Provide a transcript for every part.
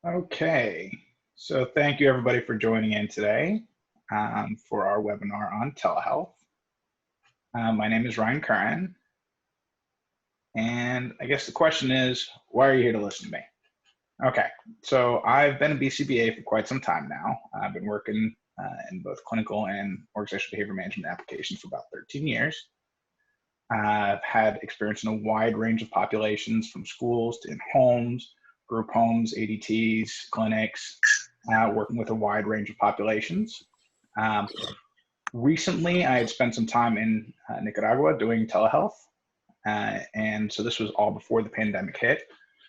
Okay, so thank you everybody for joining in today for our webinar on telehealth. My name is Ryan Curran, and I guess the question is, why are you here to listen to me? Okay, so I've been a BCBA for quite some time now. I've been working in both clinical and organizational behavior management applications for about 13 years. I've had experience in a wide range of populations, from schools to in homes, group homes, ADTs, clinics, working with a wide range of populations. Recently, I had spent some time in Nicaragua doing telehealth, and so this was all before the pandemic hit.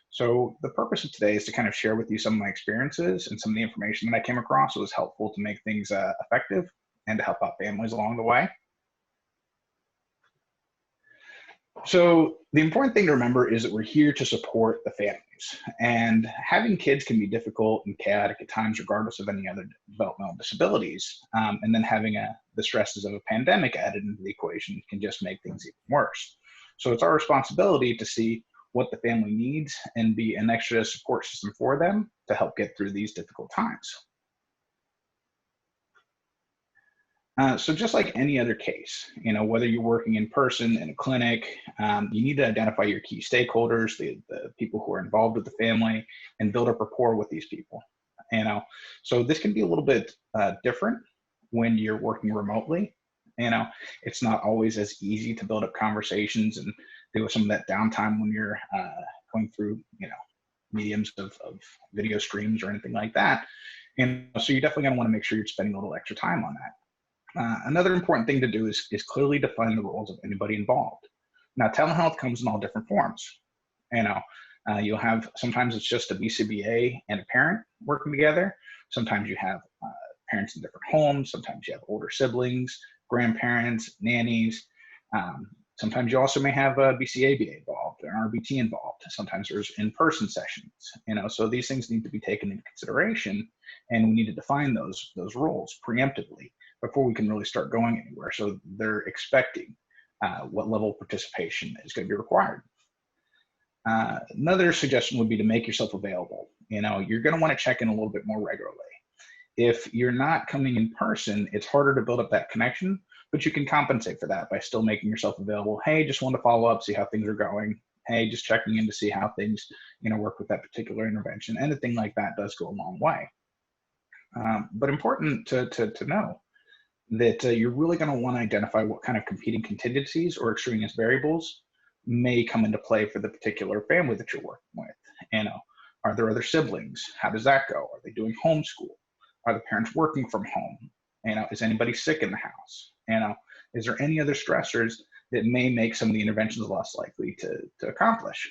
So the purpose of today is to kind of share with you some of my experiences and some of the information that I came across. It was helpful to make things effective and to help out families along the way. So the important thing to remember is that we're here to support the families, and having kids can be difficult and chaotic at times, regardless of any other developmental disabilities. And then having the stresses of a pandemic added into the equation can just make things even worse. So it's our responsibility to see what the family needs and be an extra support system for them to help get through these difficult times. So just like any other case, whether you're working in person in a clinic, you need to identify your key stakeholders, the people who are involved with the family, and build up rapport with these people. So this can be a little bit different when you're working remotely. It's not always as easy to build up conversations and deal with some of that downtime when you're going through, mediums of video streams or anything like that. And so you're definitely going to want to make sure you're spending a little extra time on that. Another important thing to do is clearly define the roles of anybody involved. Now, telehealth comes in all different forms. You'll have, sometimes it's just a BCBA and a parent working together. Sometimes you have parents in different homes. Sometimes you have older siblings, grandparents, nannies. Sometimes you also may have a BCABA involved, an RBT involved. Sometimes there's in-person sessions. So these things need to be taken into consideration, and we need to define those roles preemptively before we can really start going anywhere. So they're expecting what level of participation is going to be required. Another suggestion would be to make yourself available. You're going to want to check in a little bit more regularly. If you're not coming in person, it's harder to build up that connection, but you can compensate for that by still making yourself available. Hey, just want to follow up, see how things are going. Hey, just checking in to see how things, work with that particular intervention. Anything like that does go a long way. But important to know that you're really going to want to identify what kind of competing contingencies or extraneous variables may come into play for the particular family that you're working with. Are there other siblings? How does that go? Are they doing homeschool? Are the parents working from home? Is anybody sick in the house? Is there any other stressors that may make some of the interventions less likely to accomplish?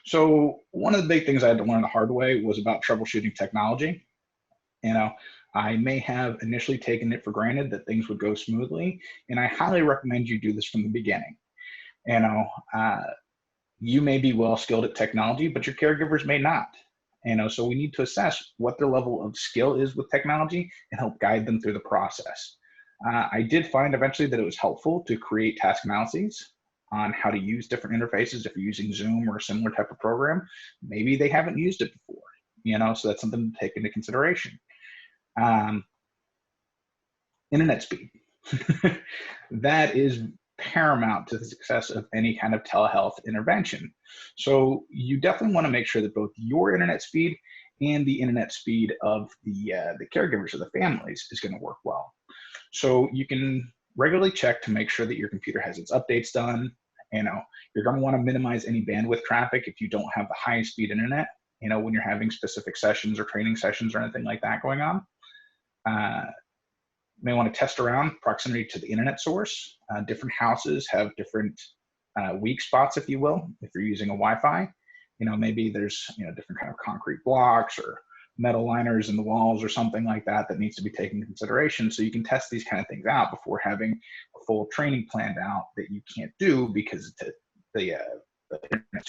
So one of the big things I had to learn the hard way was about troubleshooting technology. I may have initially taken it for granted that things would go smoothly, and I highly recommend you do this from the beginning. You may be well skilled at technology, but your caregivers may not. So we need to assess what their level of skill is with technology and help guide them through the process. I did find eventually that it was helpful to create task analyses on how to use different interfaces. If you're using Zoom or a similar type of program, maybe they haven't used it before, so that's something to take into consideration. Internet speed. That is paramount to the success of any kind of telehealth intervention. So you definitely want to make sure that both your internet speed and the internet speed of the caregivers or the families is going to work well. So you can regularly check to make sure that your computer has its updates done. You're going to want to minimize any bandwidth traffic if you don't have the highest speed internet, when you're having specific sessions or training sessions or anything like that going on. You may want to test around proximity to the internet source. Different houses have different weak spots, if you will. If you're using a Wi-Fi, maybe there's different kind of concrete blocks or metal liners in the walls or something like that that needs to be taken into consideration. So you can test these kind of things out before having a full training planned out that you can't do because the internet.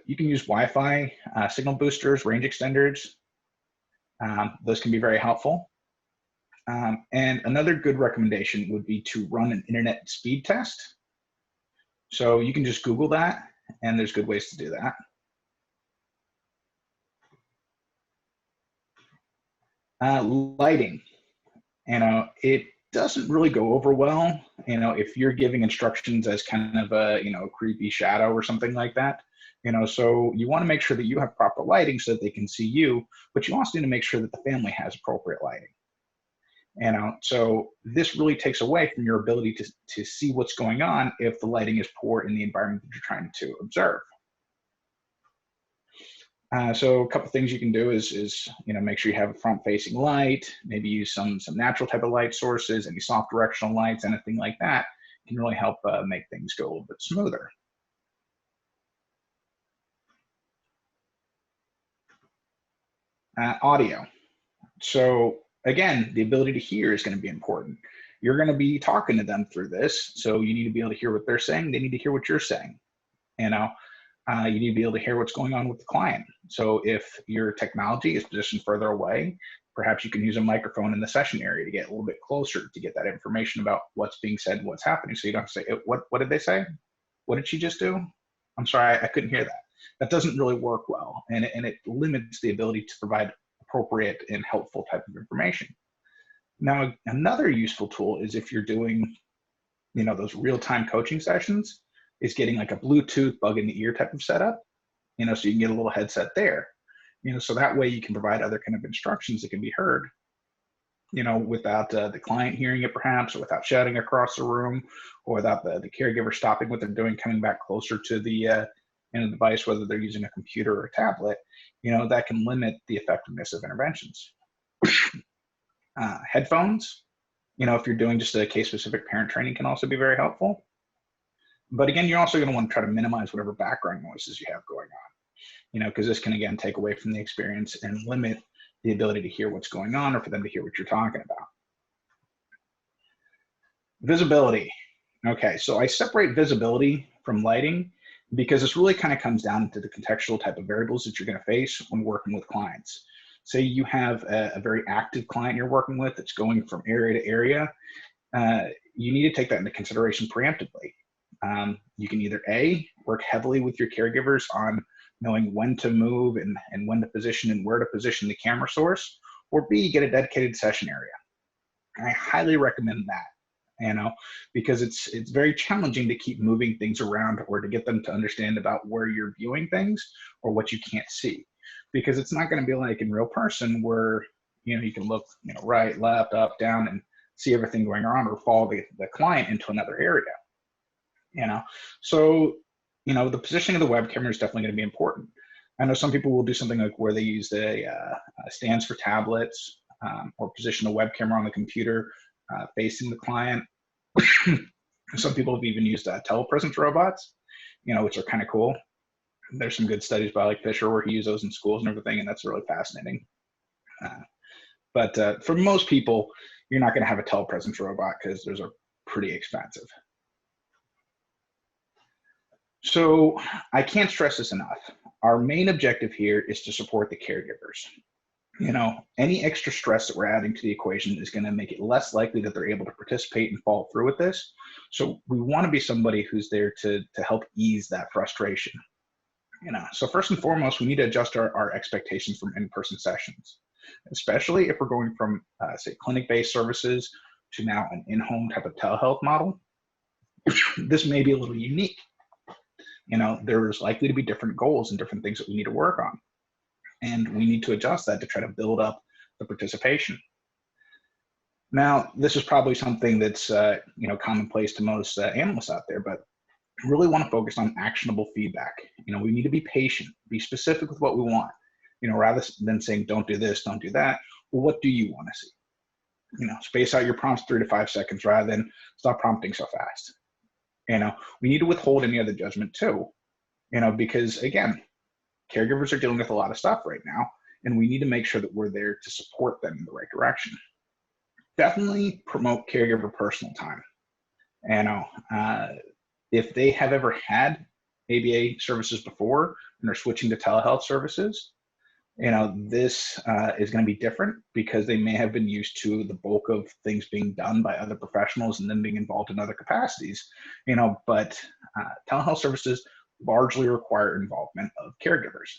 You can use Wi-Fi signal boosters, range extenders. Those can be very helpful. And another good recommendation would be to run an internet speed test. So you can just Google that and there's good ways to do that. Lighting, it doesn't really go over well, if you're giving instructions as kind of a, creepy shadow or something like that. So you want to make sure that you have proper lighting so that they can see you, but you also need to make sure that the family has appropriate lighting. So this really takes away from your ability to see what's going on if the lighting is poor in the environment that you're trying to observe. So a couple things you can do is make sure you have a front-facing light, maybe use some natural type of light sources, any soft directional lights, anything like that can really help make things go a little bit smoother. Audio. So again, the ability to hear is going to be important. You're going to be talking to them through this, so you need to be able to hear what they're saying. They need to hear what you're saying. You need to be able to hear what's going on with the client. So if your technology is positioned further away, perhaps you can use a microphone in the session area to get a little bit closer to get that information about what's being said and what's happening. So you don't have to say, what did they say? What did she just do? I'm sorry, I couldn't hear that. That doesn't really work well, and it limits the ability to provide appropriate and helpful type of information. Now, another useful tool is if you're doing, those real-time coaching sessions, is getting like a Bluetooth bug in the ear type of setup, so you can get a little headset there, so that way you can provide other kind of instructions that can be heard, without the client hearing it perhaps, or without shouting across the room, or without the caregiver stopping what they're doing, coming back closer to the device, whether they're using a computer or a tablet, that can limit the effectiveness of interventions. Headphones, if you're doing just a case-specific parent training, can also be very helpful. But again, you're also going to want to try to minimize whatever background noises you have going on, because this can, again, take away from the experience and limit the ability to hear what's going on or for them to hear what you're talking about. Visibility. Okay, so I separate visibility from lighting because this really kind of comes down to the contextual type of variables that you're going to face when working with clients. Say you have a very active client you're working with that's going from area to area. You need to take that into consideration preemptively. You can either A, work heavily with your caregivers on knowing when to move and when to position and where to position the camera source, or B, get a dedicated session area. I highly recommend that. Because it's very challenging to keep moving things around or to get them to understand about where you're viewing things or what you can't see. Because it's not going to be like in real person where, you can look, right, left, up, down, and see everything going on, or follow the client into another area. So, the positioning of the web camera is definitely going to be important. I know some people will do something like where they use the stands for tablets, or position a web camera on the computer facing the client. Some people have even used telepresence robots, which are kind of cool. There's some good studies by like Fisher where he used those in schools and everything, and that's really fascinating. But for most people, you're not going to have a telepresence robot because those are pretty expensive. So I can't stress this enough. Our main objective here is to support the caregivers. Any extra stress that we're adding to the equation is going to make it less likely that they're able to participate and follow through with this. So we want to be somebody who's there to help ease that frustration. So first and foremost, we need to adjust our expectations from in-person sessions, especially if we're going from, say, clinic-based services to now an in-home type of telehealth model. This may be a little unique. There's likely to be different goals and different things that we need to work on. And we need to adjust that to try to build up the participation. Now, this is probably something that's commonplace to most analysts out there, but really want to focus on actionable feedback. We need to be patient, be specific with what we want. Rather than saying don't do this, don't do that. Well, what do you want to see? Space out your prompts 3 to 5 seconds rather than stop prompting so fast. We need to withhold any other judgment too. Because again, caregivers are dealing with a lot of stuff right now, and we need to make sure that we're there to support them in the right direction. Definitely promote caregiver personal time. If they have ever had ABA services before and are switching to telehealth services, this is going to be different because they may have been used to the bulk of things being done by other professionals and then being involved in other capacities. But telehealth services largely require involvement of caregivers.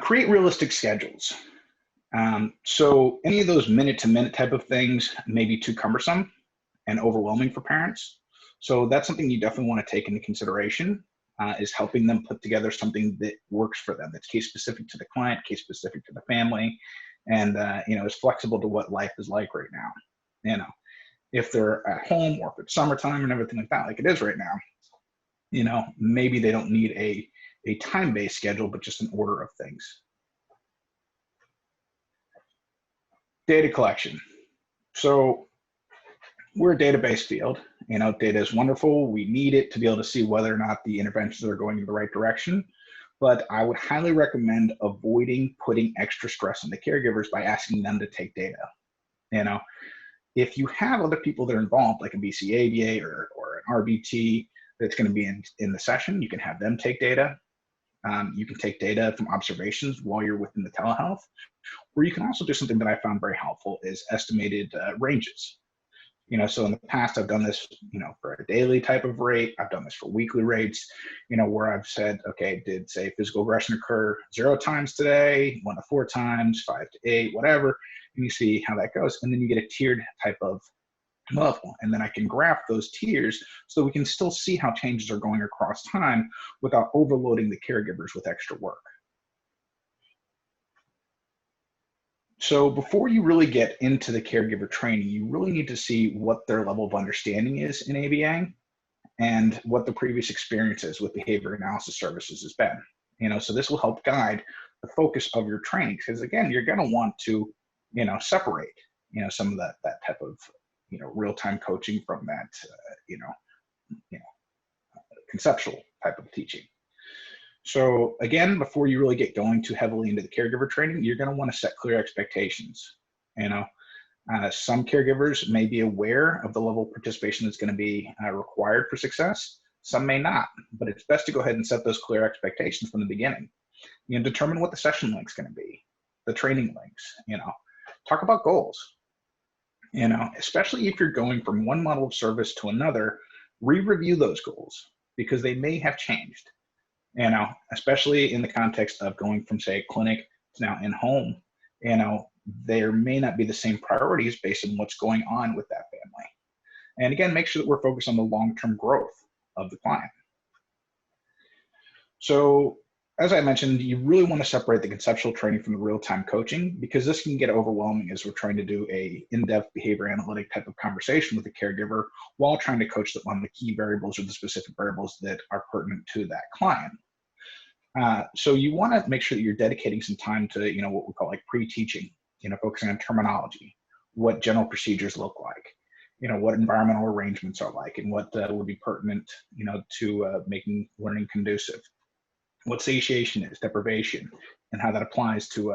Create realistic schedules. So any of those minute-to-minute type of things may be too cumbersome and overwhelming for parents. So that's something you definitely want to take into consideration, is helping them put together something that works for them, that's case specific to the client, case specific to the family, and is flexible to what life is like right now. If they're at home or if it's summertime and everything like that, like it is right now, maybe they don't need a time-based schedule, but just an order of things. Data collection. So we're a database field. Data is wonderful. We need it to be able to see whether or not the interventions are going in the right direction. But I would highly recommend avoiding putting extra stress on the caregivers by asking them to take data. If you have other people that are involved, like a BCABA or an RBT that's going to be in the session, you can have them take data. You can take data from observations while you're within the telehealth, or you can also do something that I found very helpful is estimated ranges. So in the past, I've done this, for a daily type of rate. I've done this for weekly rates, where I've said, okay, did say physical aggression occur 0 times today, 1 to 4 times, 5 to 8, whatever, and you see how that goes. And then you get a tiered type of level. And then I can graph those tiers so we can still see how changes are going across time without overloading the caregivers with extra work. So before you really get into the caregiver training, you really need to see what their level of understanding is in ABA and what the previous experience is with behavior analysis services has been. So this will help guide the focus of your training, because again, you're going to want to, separate, some of that type of, real-time coaching from that, conceptual type of teaching. So again, before you really get going too heavily into the caregiver training, you're going to want to set clear expectations. Some caregivers may be aware of the level of participation that's going to be required for success. Some may not, but it's best to go ahead and set those clear expectations from the beginning. Determine what the session link's going to be, the training links. Talk about goals. Especially if you're going from one model of service to another, re-review those goals because they may have changed. Especially in the context of going from, say, a clinic to now in-home, there may not be the same priorities based on what's going on with that family. And again, make sure that we're focused on the long-term growth of the client. So as I mentioned, you really want to separate the conceptual training from the real-time coaching, because this can get overwhelming as we're trying to do a in-depth behavior analytic type of conversation with the caregiver while trying to coach them on the key variables or the specific variables that are pertinent to that client. So you want to make sure that you're dedicating some time to, what we call like pre-teaching, focusing on terminology, what general procedures look like, what environmental arrangements are like, and what would be pertinent, to making learning conducive. What satiation is, deprivation, and how that applies to,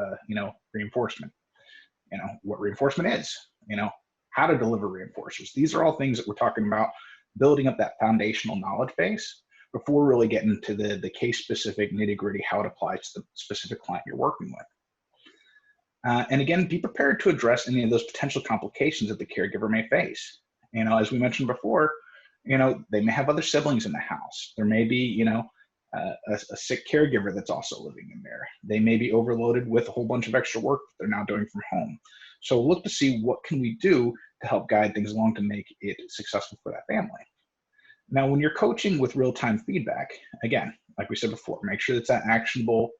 reinforcement. What reinforcement is, how to deliver reinforcers. These are all things that we're talking about, building up that foundational knowledge base before really getting to the case-specific nitty-gritty, how it applies to the specific client you're working with. And again, be prepared to address any of those potential complications that the caregiver may face. As we mentioned before, they may have other siblings in the house. There may be, a sick caregiver that's also living in there. They may be overloaded with a whole bunch of extra work that they're now doing from home. So look to see what can we do to help guide things along to make it successful for that family. Now, when you're coaching with real-time feedback, again, like we said before, make sure it's that actionable,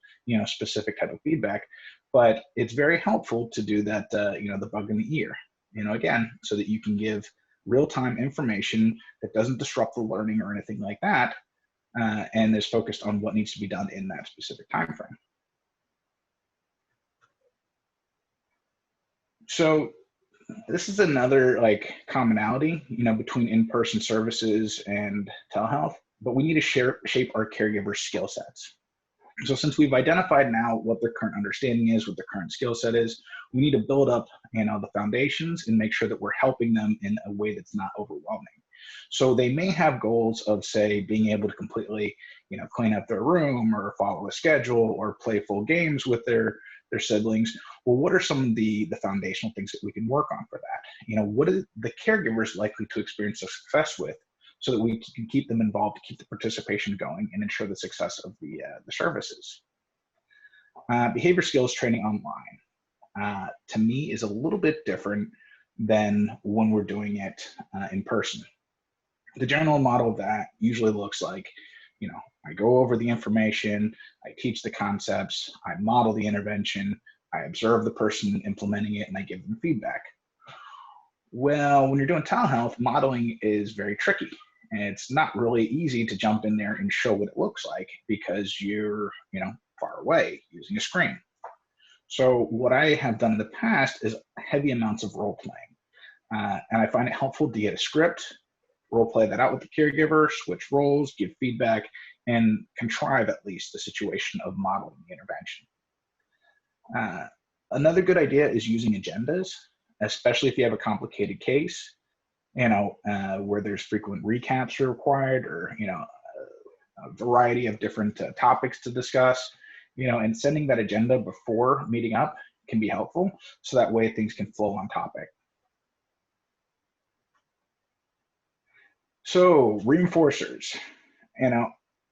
specific type of feedback, but it's very helpful to do that, the bug in the ear, again, so that you can give real-time information that doesn't disrupt the learning or anything like that, and is focused on what needs to be done in that specific time frame. So this is another commonality, between in-person services and telehealth, but we need to shape our caregiver skill sets. So since we've identified now what their current understanding is, what their current skill set is, we need to build up, the foundations and make sure that we're helping them in a way that's not overwhelming. So they may have goals of, say, being able to completely, clean up their room or follow a schedule or play full games with their siblings. Well, what are some of the foundational things that we can work on for that? What are the caregivers likely to experience success with so that we can keep them involved, to keep the participation going and ensure the success of the services. Behavior skills training online, to me, is a little bit different than when we're doing it in person. The general model of that usually looks like, I go over the information, I teach the concepts, I model the intervention, I observe the person implementing it, and I give them feedback. Well, when you're doing telehealth, modeling is very tricky. And it's not really easy to jump in there and show what it looks like because you're, far away using a screen. So what I have done in the past is heavy amounts of role playing. And I find it helpful to get a script, role play that out with the caregiver, switch roles, give feedback, and contrive at least the situation of modeling the intervention. Another good idea is using agendas, especially if you have a complicated case, where there's frequent recaps are required, or, a variety of different topics to discuss, and sending that agenda before meeting up can be helpful. So that way things can flow on topic. So reinforcers,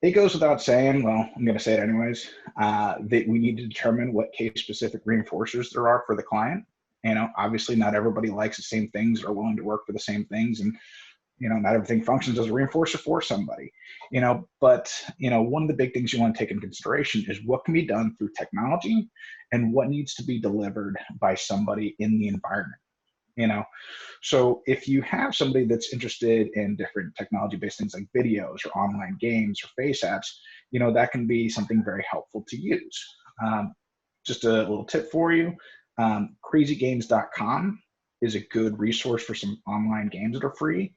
it goes without saying, well, I'm going to say it anyways, that we need to determine what case-specific reinforcers there are for the client. Obviously not everybody likes the same things or willing to work for the same things, and not everything functions as a reinforcer for somebody. But one of the big things you want to take into consideration is what can be done through technology and what needs to be delivered by somebody in the environment. So if you have somebody that's interested in different technology-based things like videos or online games or face apps, that can be something very helpful to use. Just a little tip for you, crazygames.com is a good resource for some online games that are free.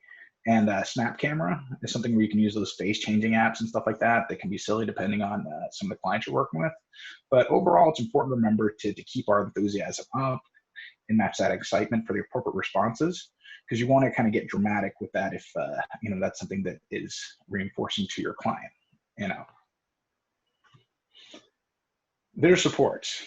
And Snap Camera is something where you can use those face-changing apps and stuff like that. That can be silly depending on some of the clients you're working with. But overall, it's important to remember to keep our enthusiasm up and match that excitement for the appropriate responses, because you want to kind of get dramatic with that if that's something that is reinforcing to your client. Their supports.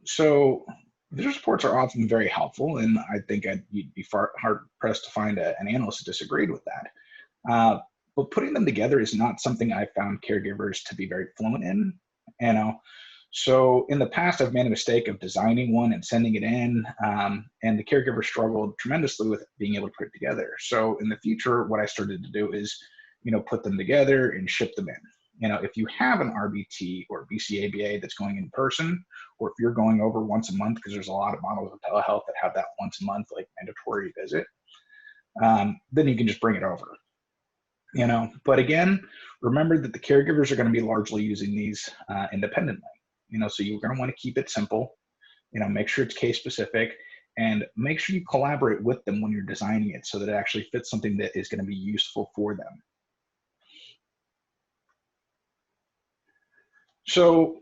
So their supports are often very helpful, and I think you'd be hard pressed to find an analyst that disagreed with that. But putting them together is not something I've found caregivers to be very fluent in. So in the past, I've made a mistake of designing one and sending it in, and the caregiver struggled tremendously with being able to put it together. So in the future, what I started to do is, put them together and ship them in. If you have an RBT or BCABA that's going in person, or if you're going over once a month, because there's a lot of models of telehealth that have that once a month, like mandatory visit, then you can just bring it over. But again, remember that the caregivers are going to be largely using these independently. So you're going to want to keep it simple, make sure it's case specific, and make sure you collaborate with them when you're designing it so that it actually fits something that is going to be useful for them. So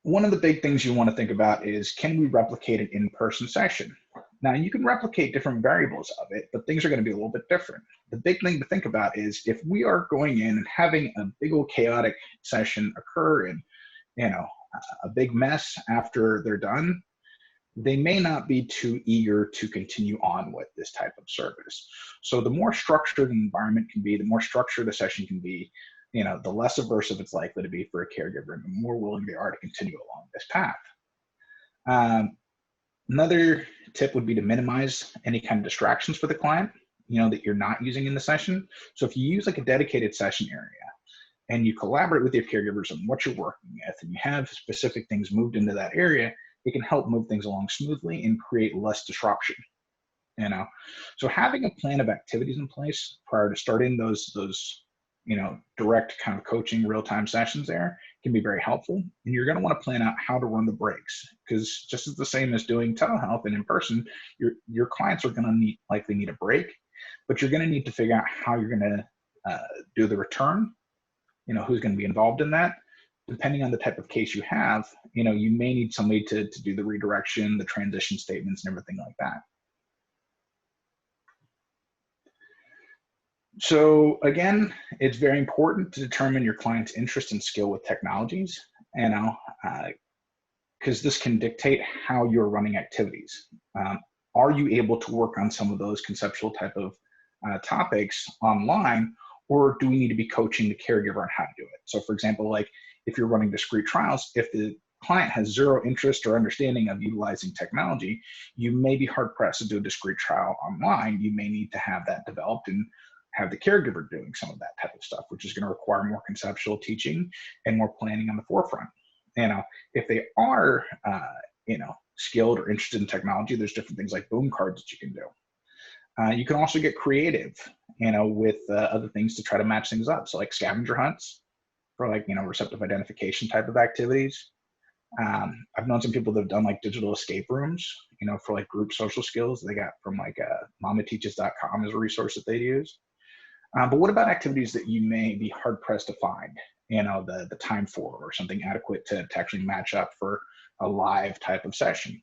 one of the big things you want to think about is, can we replicate an in-person session? Now, you can replicate different variables of it, but things are going to be a little bit different. The big thing to think about is, if we are going in and having a big old chaotic session occur and, a big mess after they're done, they may not be too eager to continue on with this type of service. So the more structured an environment can be, the more structured a session can be, the less aversive it's likely to be for a caregiver, and the more willing they are to continue along this path. Another tip would be to minimize any kind of distractions for the client, that you're not using in the session. So if you use like a dedicated session area and you collaborate with your caregivers on what you're working with, and you have specific things moved into that area, it can help move things along smoothly and create less disruption. So having a plan of activities in place prior to starting those direct kind of coaching real-time sessions there can be very helpful. And you're going to want to plan out how to run the breaks, because just as the same as doing telehealth and in person, your clients are going to likely need a break, but you're going to need to figure out how you're going to do the return, who's going to be involved in that. Depending on the type of case you have, you may need somebody to do the redirection, the transition statements, and everything like that. So again, it's very important to determine your client's interest and skill with technologies, because this can dictate how you're running activities. Are you able to work on some of those conceptual type of topics online, or do we need to be coaching the caregiver on how to do it? So for example, like if you're running discrete trials, if the client has zero interest or understanding of utilizing technology, you may be hard pressed to do a discrete trial online. You may need to have that developed and have the caregiver doing some of that type of stuff, which is going to require more conceptual teaching and more planning on the forefront. If they are, skilled or interested in technology, there's different things like boom cards that you can do. You can also get creative, with other things to try to match things up. So like scavenger hunts for like, receptive identification type of activities. I've known some people that have done like digital escape rooms, for like group social skills. They got from like mamateaches.com as a resource that they use. But what about activities that you may be hard pressed to find, the time for, or something adequate to actually match up for a live type of session?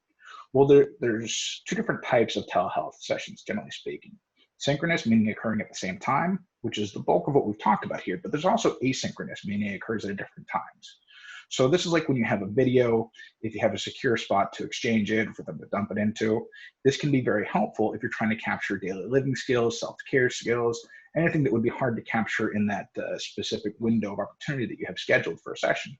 Well, there's two different types of telehealth sessions, generally speaking. Synchronous, meaning occurring at the same time, which is the bulk of what we've talked about here, but there's also asynchronous, meaning it occurs at different times. So this is like when you have a video, if you have a secure spot to exchange it, for them to dump it into. This can be very helpful if you're trying to capture daily living skills, self-care skills, anything that would be hard to capture in that specific window of opportunity that you have scheduled for a session.